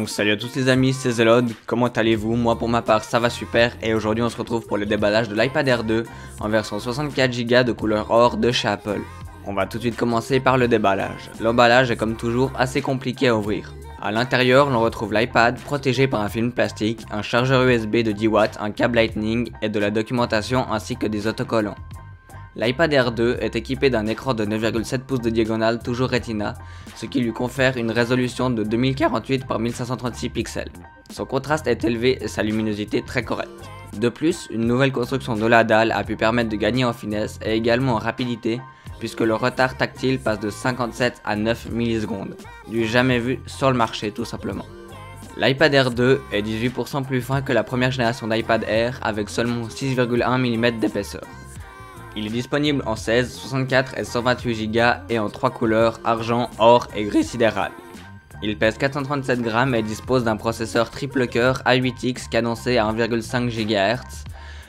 Donc salut à tous les amis, c'est Zelod, comment allez-vous? Moi pour ma part ça va super et aujourd'hui on se retrouve pour le déballage de l'iPad Air 2 en version 64Go de couleur or de chez Apple. On va tout de suite commencer par le déballage. L'emballage est comme toujours assez compliqué à ouvrir. A l'intérieur, l'on retrouve l'iPad protégé par un film plastique, un chargeur USB de 10 watts, un câble Lightning et de la documentation ainsi que des autocollants. L'iPad Air 2 est équipé d'un écran de 9,7 pouces de diagonale toujours Retina, ce qui lui confère une résolution de 2048 par 1536 pixels. Son contraste est élevé et sa luminosité très correcte. De plus, une nouvelle construction de la dalle a pu permettre de gagner en finesse et également en rapidité, puisque le retard tactile passe de 57 à 9 millisecondes, du jamais vu sur le marché tout simplement. L'iPad Air 2 est 18% plus fin que la première génération d'iPad Air avec seulement 6,1 mm d'épaisseur. Il est disponible en 16, 64 et 128Go et en 3 couleurs, argent, or et gris sidéral. Il pèse 437 grammes et dispose d'un processeur triple cœur A8X cadencé à 1,5 GHz,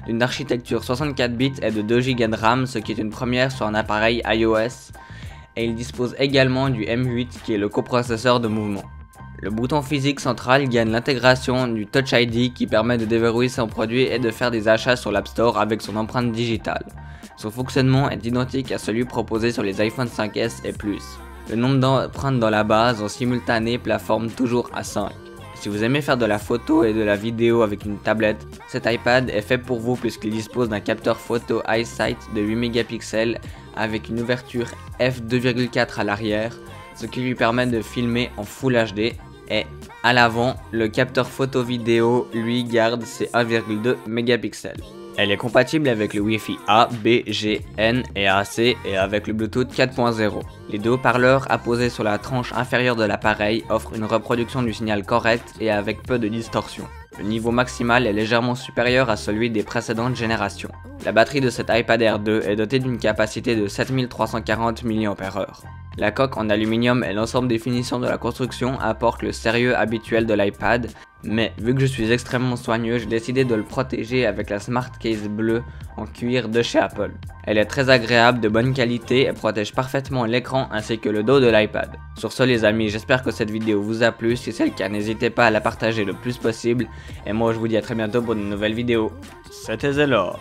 d'une architecture 64 bits et de 2 Go de RAM, ce qui est une première sur un appareil iOS, et il dispose également du M8 qui est le coprocesseur de mouvement. Le bouton physique central gagne l'intégration du Touch ID qui permet de déverrouiller son produit et de faire des achats sur l'App Store avec son empreinte digitale. Son fonctionnement est identique à celui proposé sur les iPhone 5S et plus. Le nombre d'empreintes dans la base en simultané plafonne toujours à 5. Si vous aimez faire de la photo et de la vidéo avec une tablette, cet iPad est fait pour vous puisqu'il dispose d'un capteur photo EyeSight de 8 mégapixels avec une ouverture f2.4 à l'arrière, ce qui lui permet de filmer en Full HD, et à l'avant, le capteur photo vidéo lui garde ses 1,2 mégapixels. Elle est compatible avec le Wi-Fi A, B, G, N et AC et avec le Bluetooth 4.0. Les deux haut-parleurs apposés sur la tranche inférieure de l'appareil offrent une reproduction du signal correcte et avec peu de distorsion. Le niveau maximal est légèrement supérieur à celui des précédentes générations. La batterie de cet iPad Air 2 est dotée d'une capacité de 7340 mAh. La coque en aluminium et l'ensemble des finitions de la construction apportent le sérieux habituel de l'iPad, mais vu que je suis extrêmement soigneux, j'ai décidé de le protéger avec la Smart Case bleue en cuir de chez Apple. Elle est très agréable, de bonne qualité et protège parfaitement l'écran ainsi que le dos de l'iPad. Sur ce les amis, j'espère que cette vidéo vous a plu, si c'est le cas n'hésitez pas à la partager le plus possible, et moi je vous dis à très bientôt pour de nouvelles vidéos. C'était Zelod.